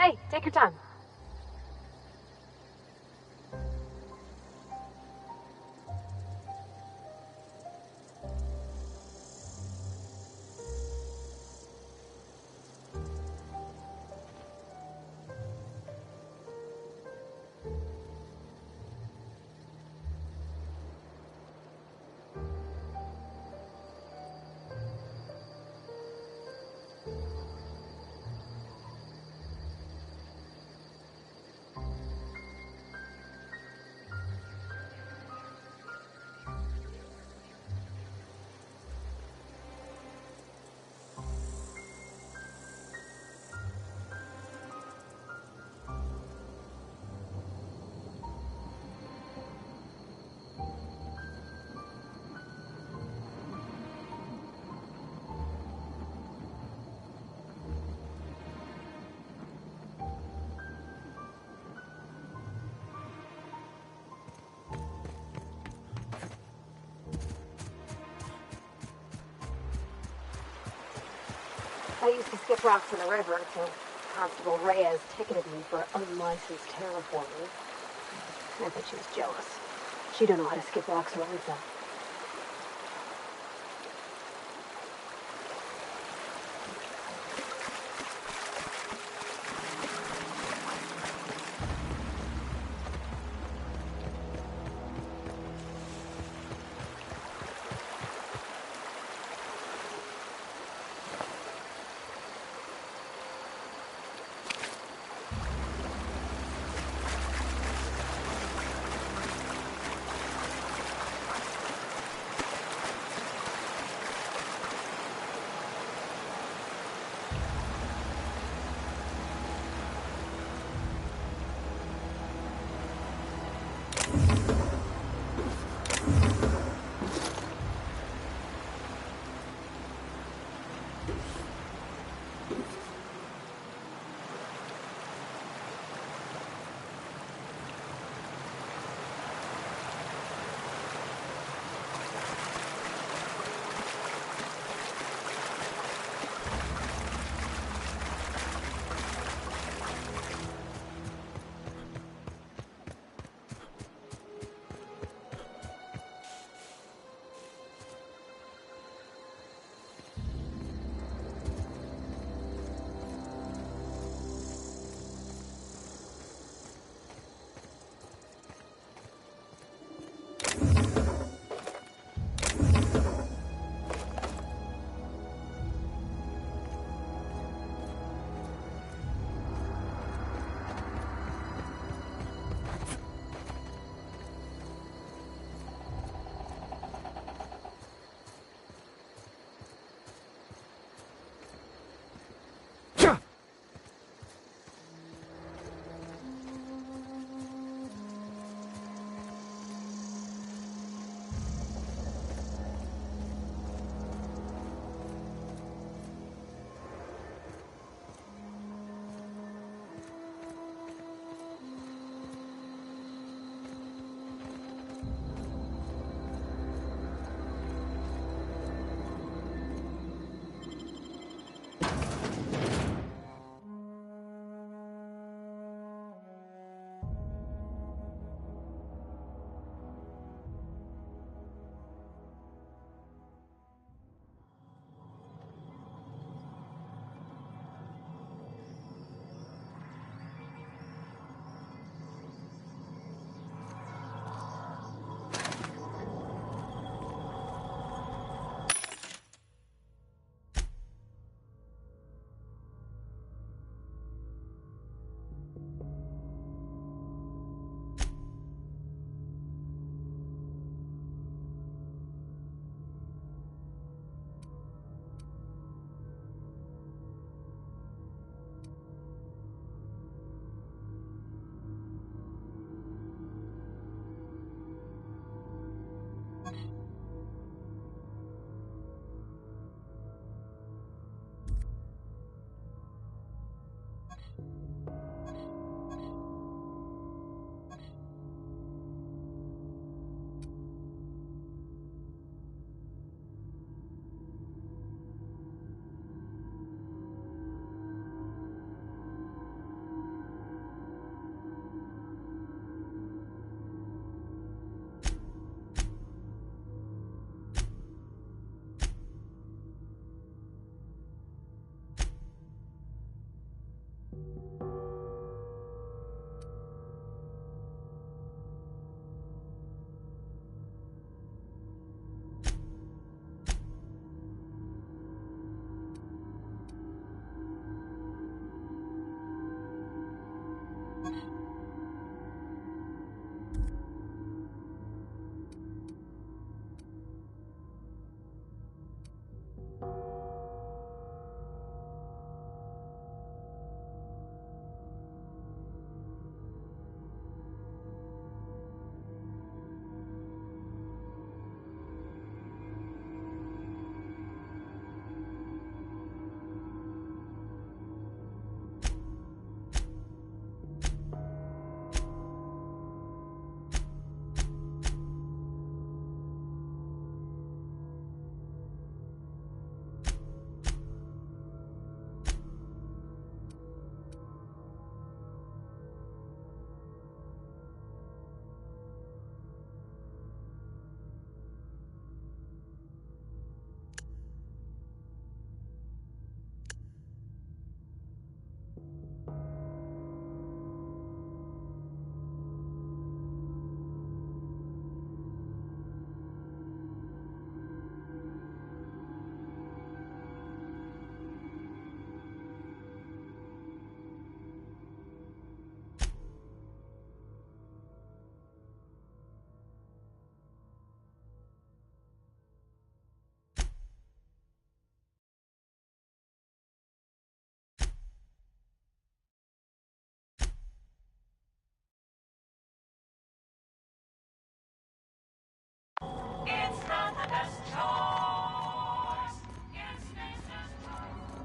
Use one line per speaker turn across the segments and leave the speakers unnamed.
Hey, take your time. I used to skip rocks in the river until Constable Reyes ticketed me for unlicensed terraforming. I bet she was jealous. She don't know how to skip rocks her own self.
It's not the best choice. It's Mace's choice.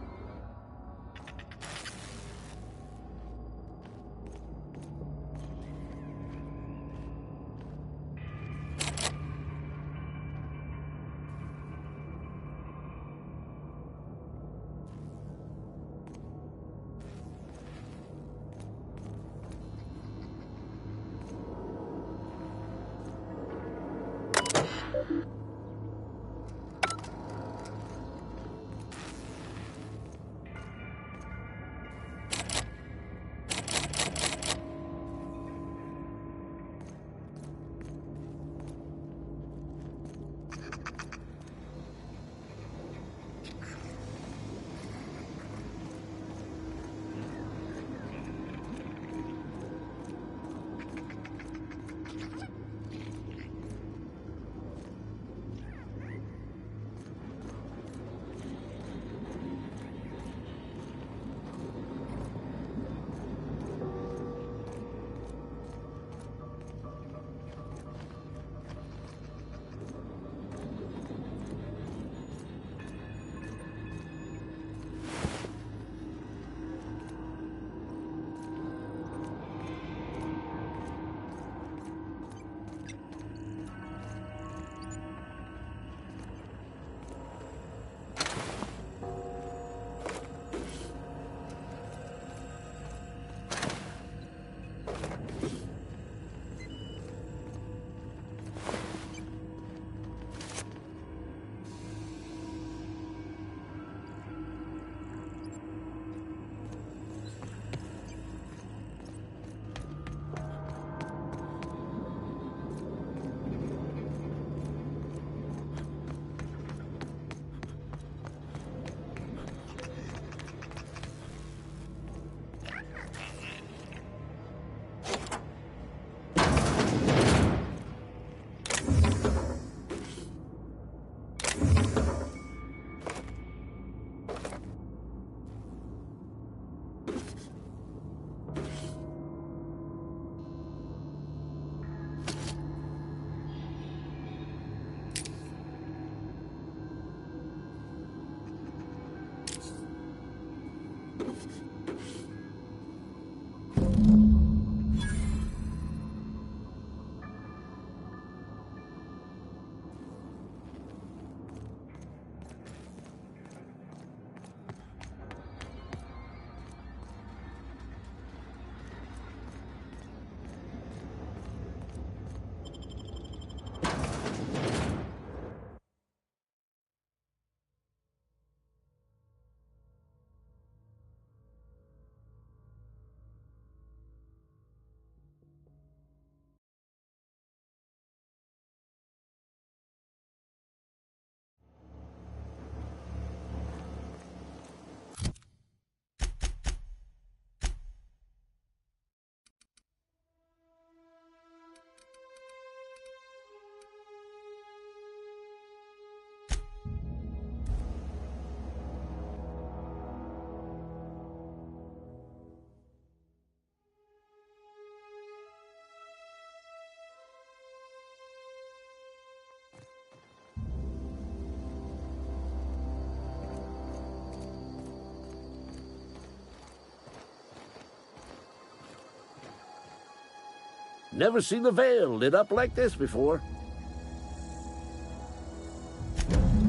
Never seen the Vale lit up like this before.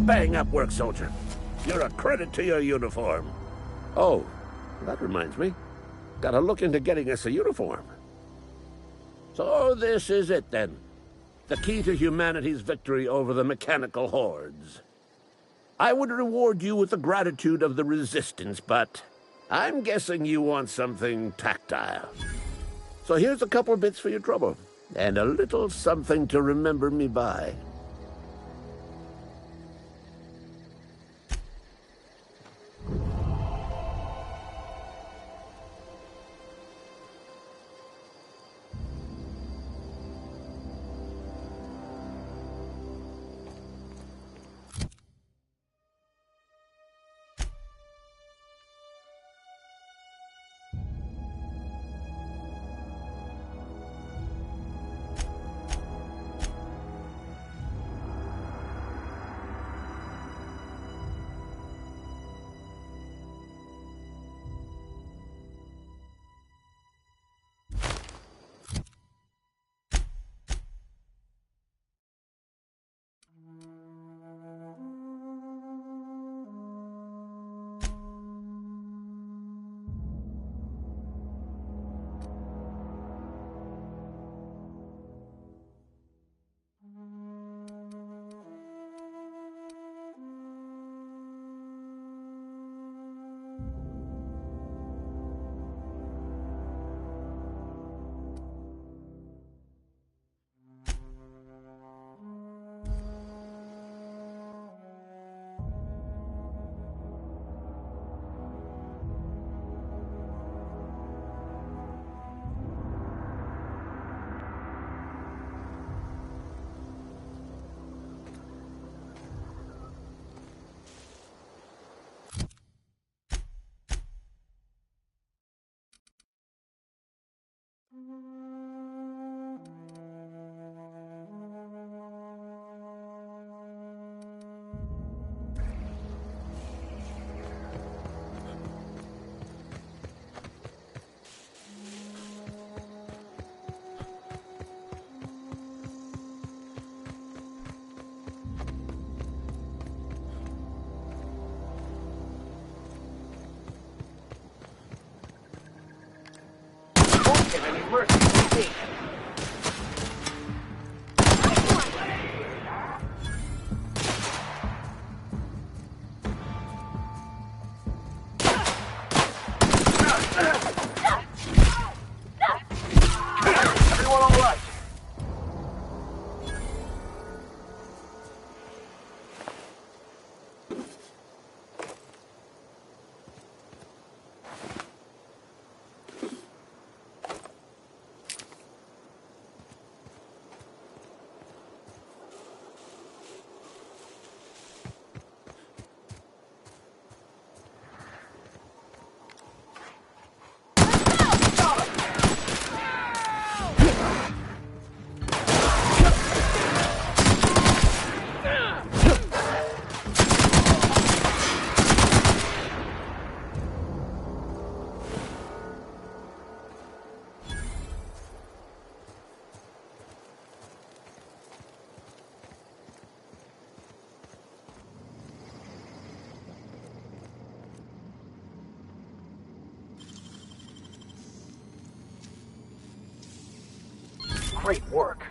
Bang up work, soldier. You're a credit to your uniform. Oh, that reminds me. Gotta look into getting us a uniform. So this is it, then. The key to humanity's victory over the mechanical hordes. I would reward you with the gratitude of the Resistance, but I'm guessing you want something tactile. So here's a couple of bits for your trouble, and a little something to remember me by.
Great work.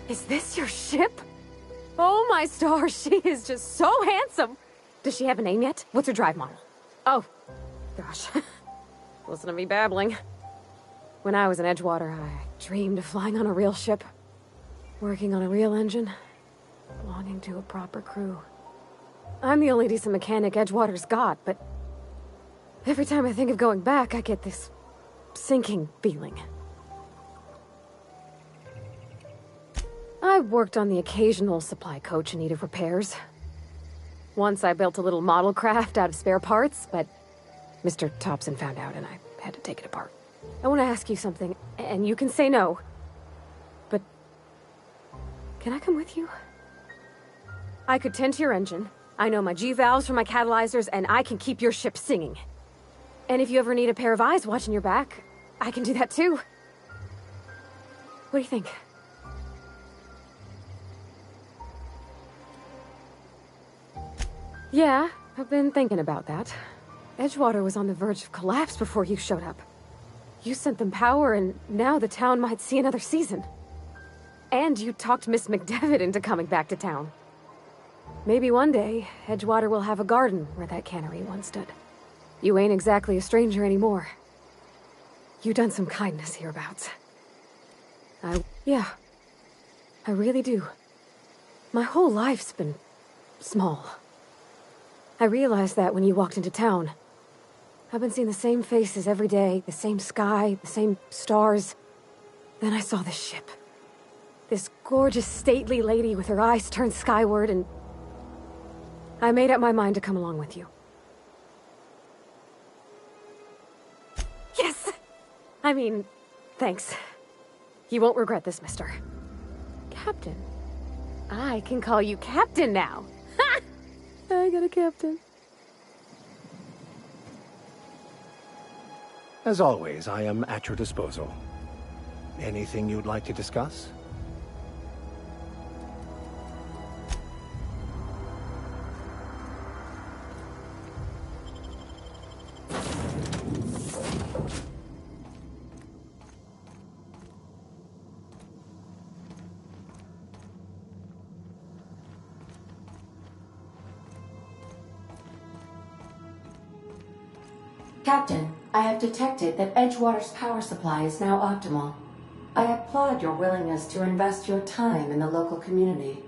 Is this your ship? Oh my stars, she is just so handsome! Does she have a name yet? What's her drive model? Oh, gosh. Listen to me babbling. When I was in Edgewater, I dreamed of flying on a real ship, working on a real engine, belonging to a proper crew. I'm the only decent mechanic Edgewater's got, but every time I think of going back, I get this sinking feeling. I worked on the occasional supply coach in need of repairs. Once I built a little model craft out of spare parts, but Mr. Thompson found out and I had to take it apart. I want to ask you something, and you can say no, but can I come with you? I could tend to your engine. I know my G-valves for my catalyzers, and I can keep your ship singing. And if you ever need a pair of eyes watching your back, I can do that too. What do you think? Yeah, I've been thinking about that. Edgewater was on the verge of collapse before you showed up. You sent them power, and now the town might see another season. And you talked Miss McDevitt into coming back to town. Maybe one day, Edgewater will have a garden where that cannery once stood. You ain't exactly a stranger anymore. You done some kindness hereabouts. Yeah. I really do. My whole life's been small. I realized that when you walked into town. I've been seeing the same faces every day, the same sky, the same stars. Then I saw this ship. This gorgeous, stately lady with her eyes turned skyward, and I made up my mind to come along with you. Yes! I mean, thanks. You won't regret this, mister. Captain. I can call you Captain now. Ha! I got a captain.
As always, I am at your disposal. Anything you'd like to discuss?
Captain, I have detected that Edgewater's power supply is now optimal. I applaud your willingness to invest your time in the local community.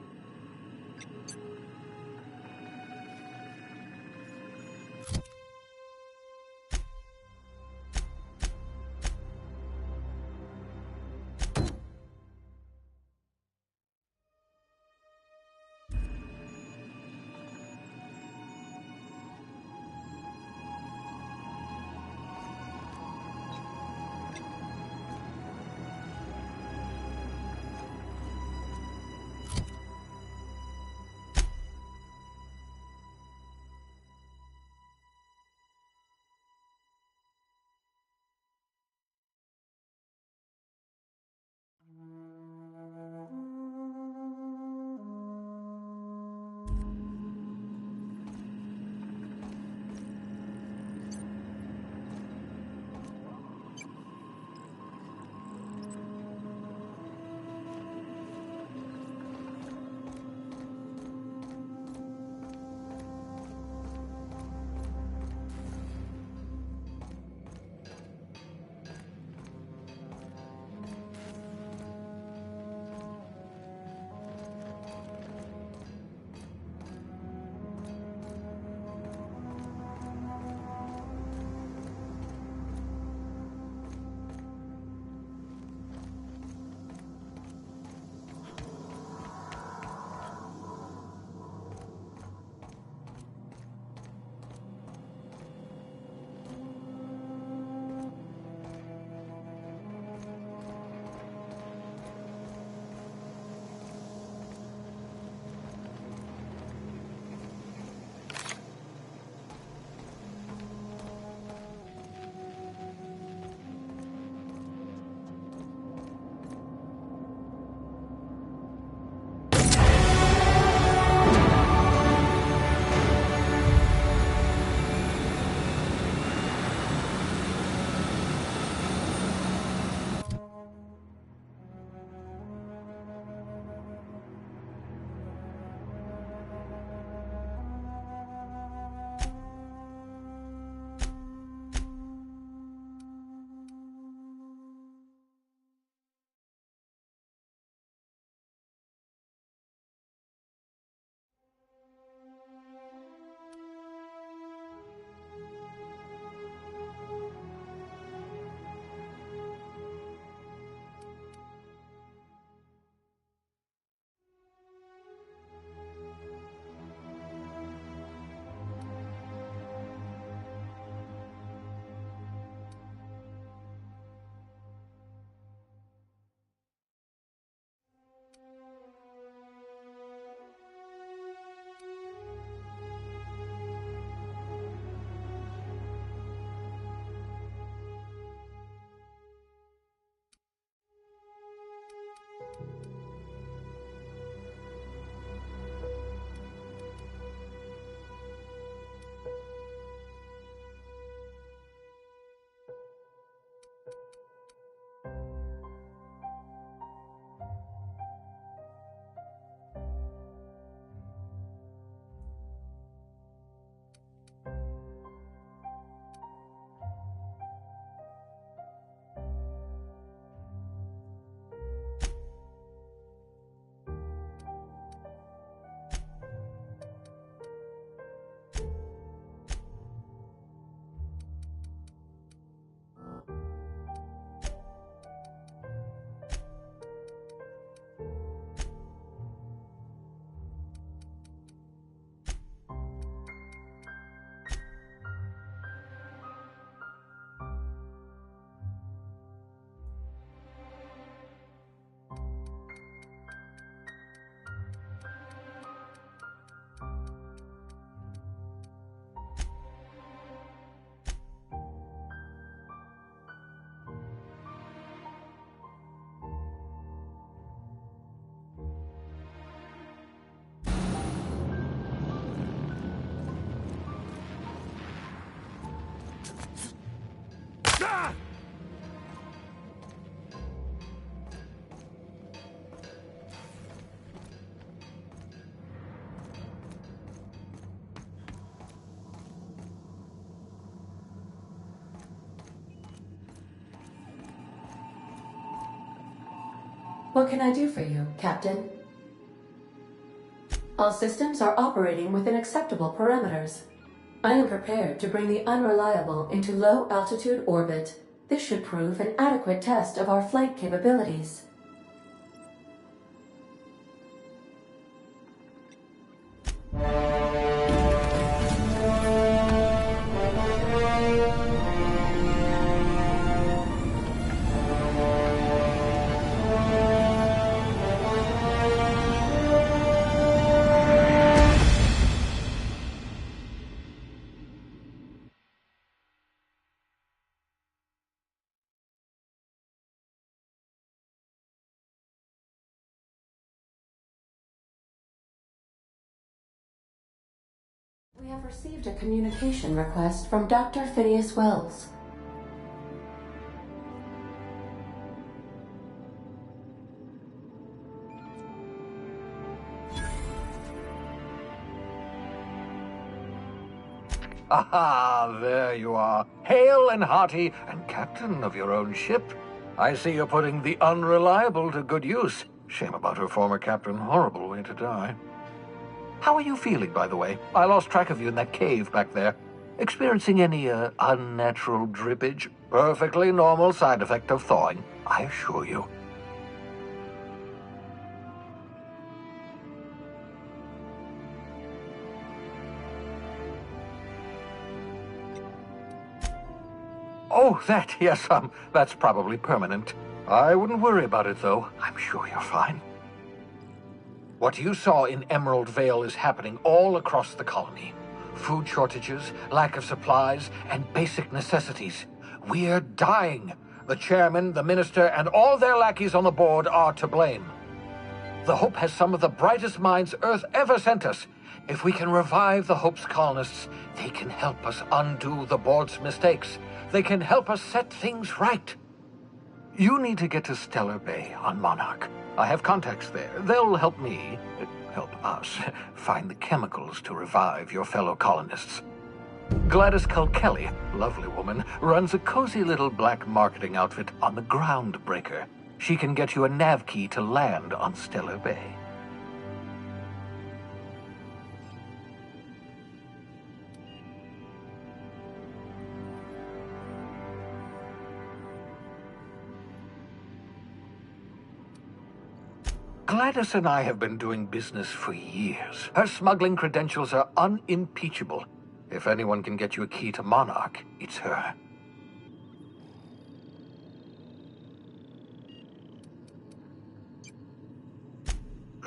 What can I do for you, Captain? All systems are operating within acceptable parameters. I am prepared to bring the unreliable into low-altitude orbit. This should prove an adequate test of our flight capabilities. We have received a communication request from Dr. Phineas Wells.
Aha, there you are. Hale and hearty, and captain of your own ship. I see you're putting the unreliable to good use. Shame about her former captain. Horrible way to die. How are you feeling, by the way? I lost track of you in that cave back there. Experiencing any, unnatural drippage? Perfectly normal side effect of thawing, I assure you. Oh, that, yes, that's probably permanent. I wouldn't worry about it, though. I'm sure you're fine. What you saw in Emerald Vale is happening all across the colony. Food shortages, lack of supplies, and basic necessities. We're dying. The chairman, the minister, and all their lackeys on the board are to blame. The Hope has some of the brightest minds Earth ever sent us. If we can revive the Hope's colonists, they can help us undo the board's mistakes. They can help us set things right. You need to get to Stellar Bay on Monarch. I have contacts there. They'll help us, find the chemicals to revive your fellow colonists. Gladys Culkelly, lovely woman, runs a cozy little black marketing outfit on the Groundbreaker. She can get you a nav key to land on Stellar Bay. Gladys and I have been doing business for years. Her smuggling credentials are unimpeachable. If anyone can get you a key to Monarch, it's her.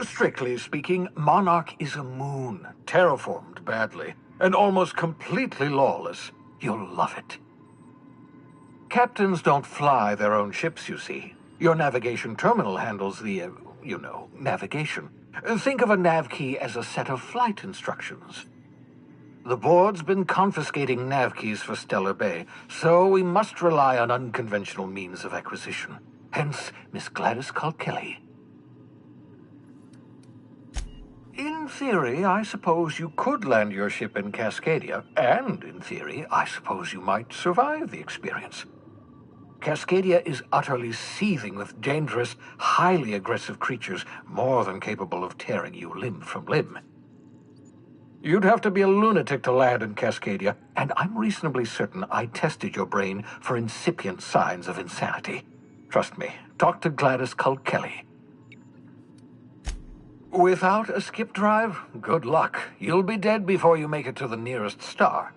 Strictly speaking, Monarch is a moon, terraformed badly, and almost completely lawless. You'll love it. Captains don't fly their own ships, you see. Your navigation terminal handles the, navigation. Think of a nav key as a set of flight instructions. The board's been confiscating nav keys for Stellar Bay, so we must rely on unconventional means of acquisition. Hence, Miss Gladys Culkelly. In theory, I suppose you could land your ship in Cascadia, and in theory, I suppose you might survive the experience. Cascadia is utterly seething with dangerous, highly aggressive creatures, more than capable of tearing you limb from limb. You'd have to be a lunatic to land in Cascadia, and I'm reasonably certain I tested your brain for incipient signs of insanity. Trust me, talk to Gladys Culkelly. Without a skip drive, good luck. You'll be dead before you make it to the nearest star.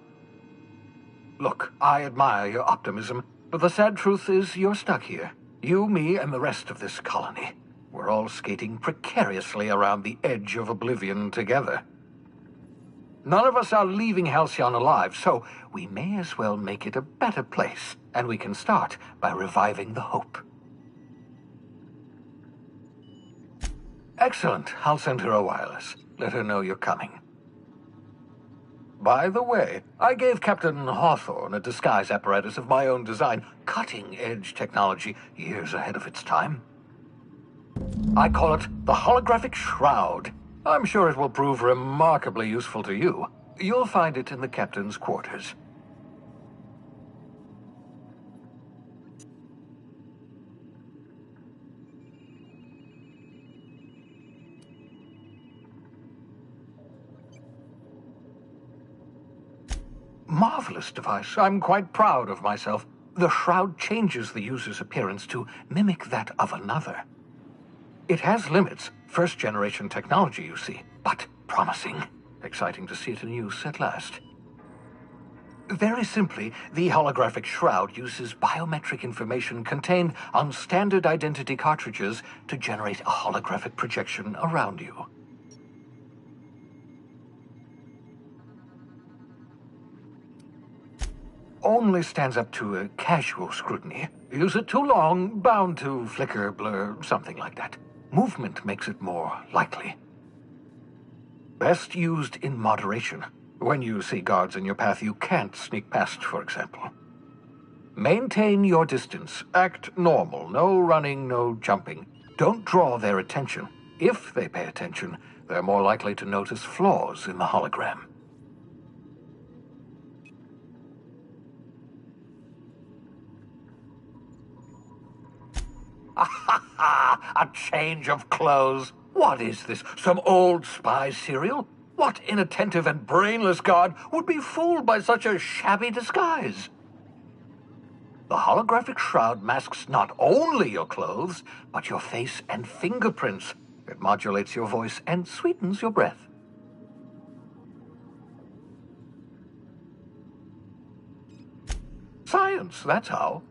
Look, I admire your optimism, but the sad truth is you're stuck here. You, me, and the rest of this colony. We're all skating precariously around the edge of oblivion together. None of us are leaving Halcyon alive, so we may as well make it a better place, and we can start by reviving the Hope. Excellent. I'll send her a wireless. Let her know you're coming. By the way, I gave Captain Hawthorne a disguise apparatus of my own design, cutting-edge technology, years ahead of its time. I call it the Holographic Shroud. I'm sure it will prove remarkably useful to you. You'll find it in the captain's quarters. marvelous device. I'm quite proud of myself. The shroud changes the user's appearance to mimic that of another. It has limits, first-generation technology, you see, but promising. Exciting to see it in use at last. Very simply, the holographic shroud uses biometric information contained on standard identity cartridges to generate a holographic projection around you. Only stands up to a casual scrutiny. Use it too long, bound to flicker, blur, something like that. Movement makes it more likely. Best used in moderation. When you see guards in your path you can't sneak past, for example. Maintain your distance. Act normal. No running, no jumping. Don't draw their attention. If they pay attention, they're more likely to notice flaws in the hologram. A change of clothes. What is this? Some old spy serial? What inattentive and brainless guard would be fooled by such a shabby disguise? The holographic shroud masks not only your clothes, but your face and fingerprints. It modulates your voice and sweetens your breath. Science, that's how.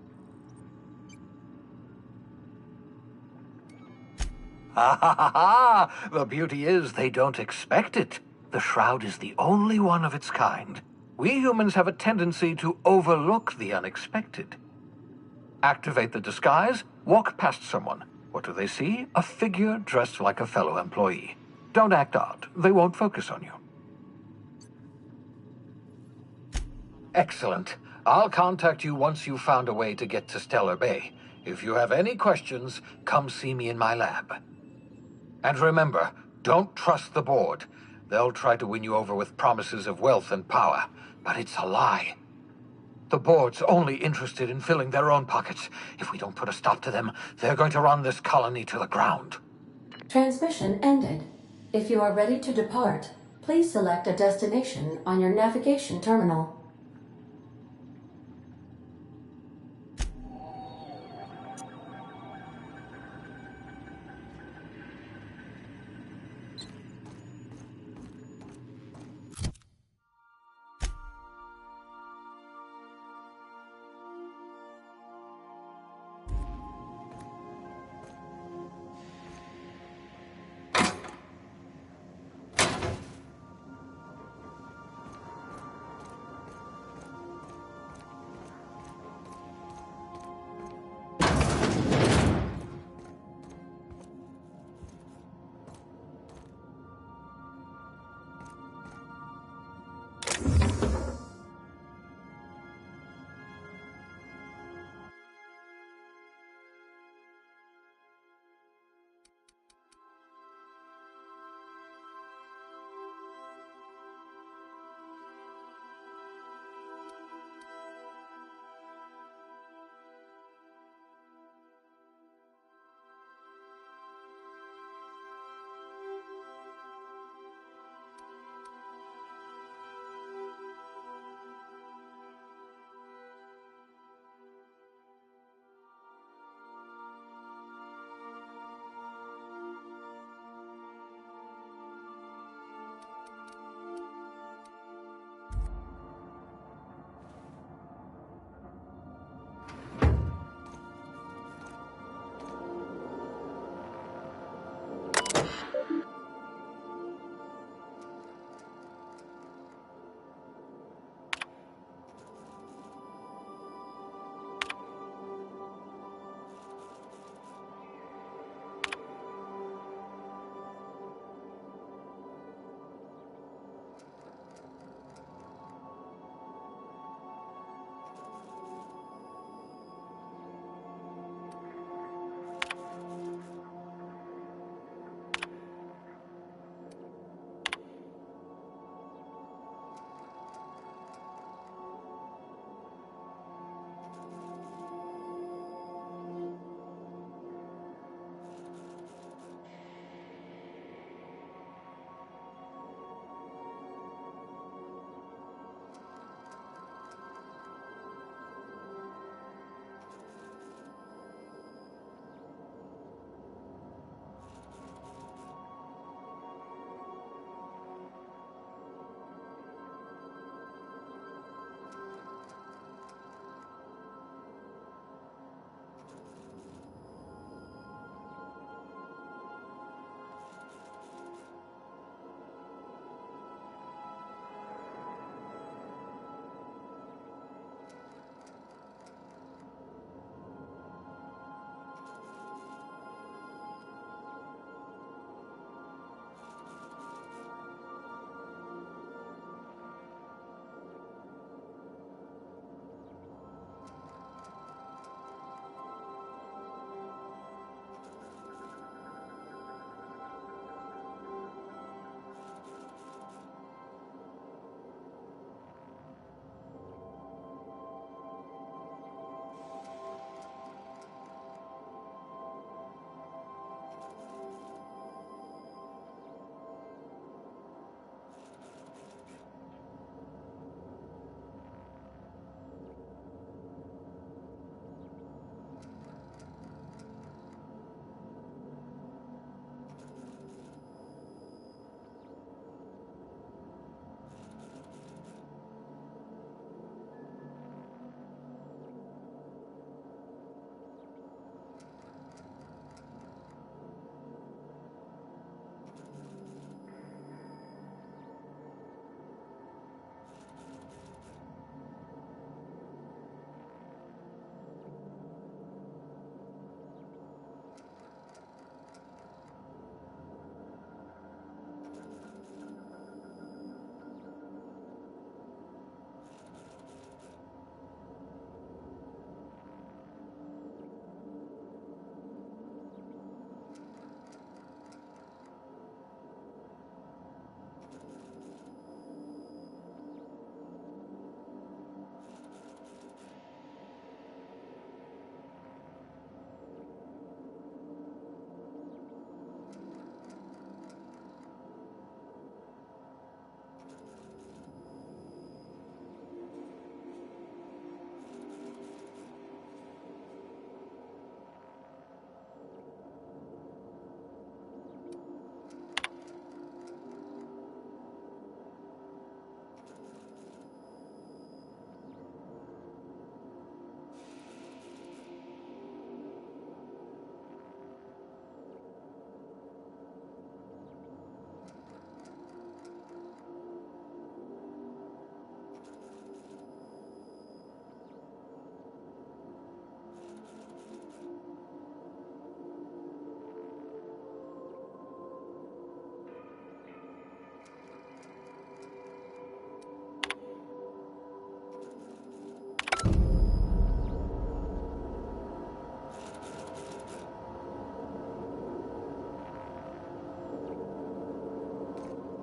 Ha! The beauty is they don't expect it. The shroud is the only one of its kind. We humans have a tendency to overlook the unexpected. Activate the disguise, walk past someone. What do they see? A figure dressed like a fellow employee. Don't act odd. They won't focus on you. Excellent. I'll contact you once you've found a way to get to Stellar Bay. If you have any questions, come see me in my lab. And remember, don't trust the board. They'll try to win you over with promises of wealth and power, but it's a lie. The board's only interested in filling their own pockets. If we don't put a stop to them, they're going to run this colony to the ground.
Transmission ended. If you are ready to depart, please select a destination on your navigation terminal.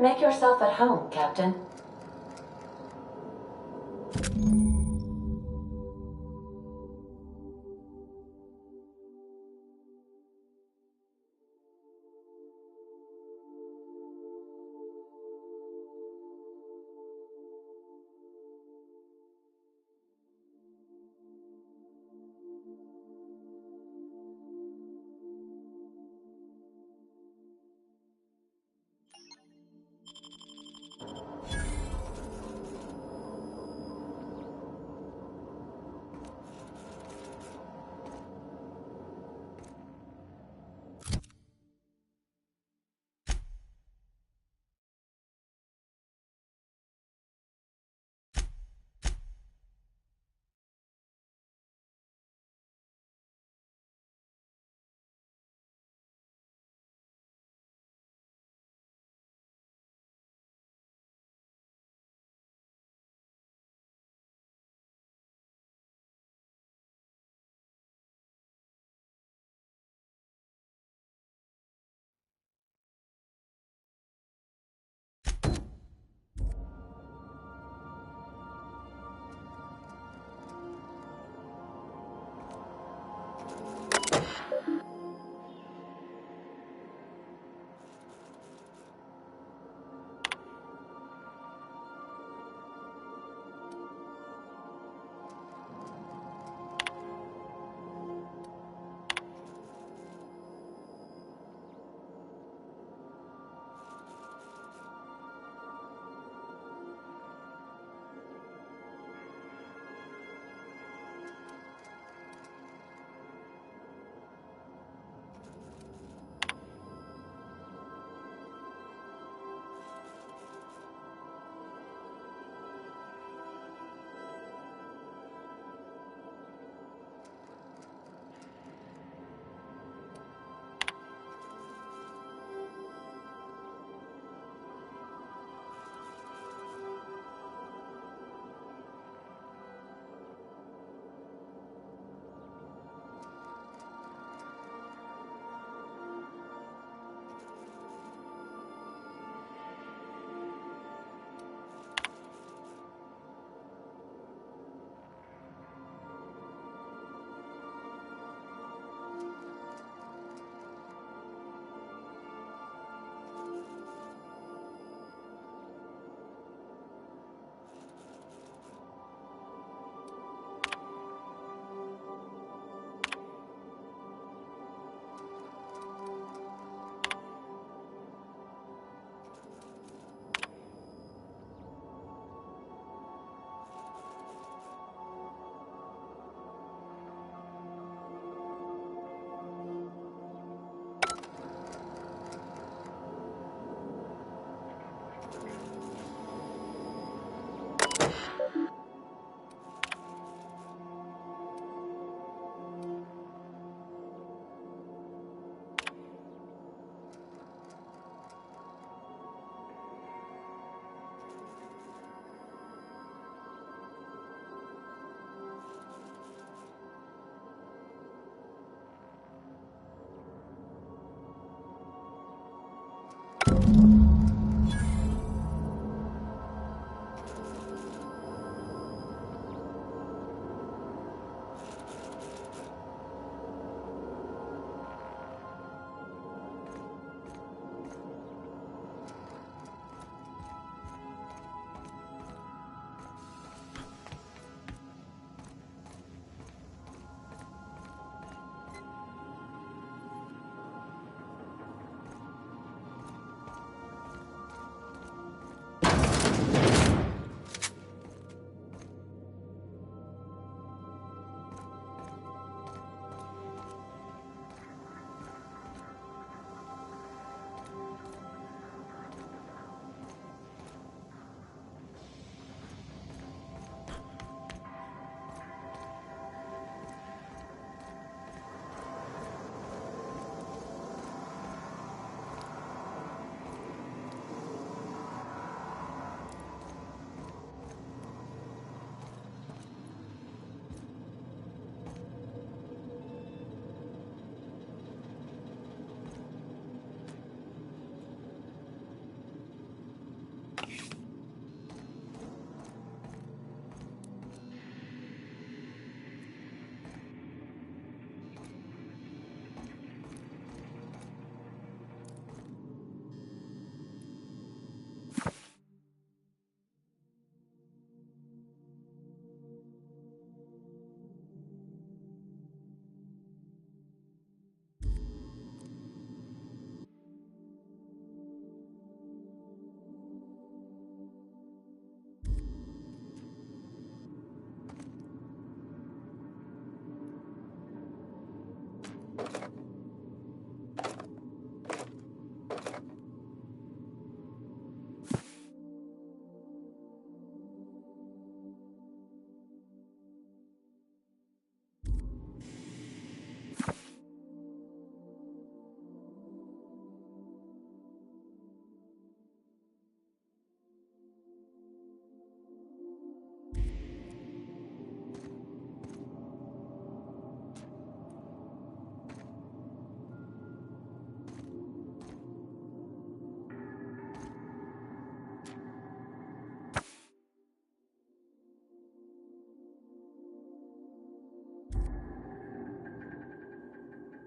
Make yourself at home, Captain.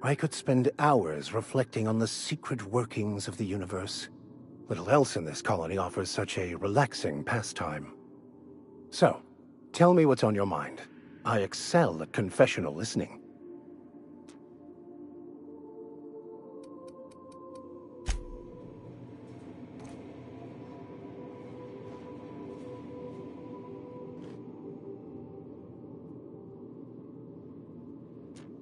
I could spend hours reflecting on the secret workings of the universe. Little else in this colony offers such a relaxing pastime. So, tell me what's on your mind. I excel at confessional listening.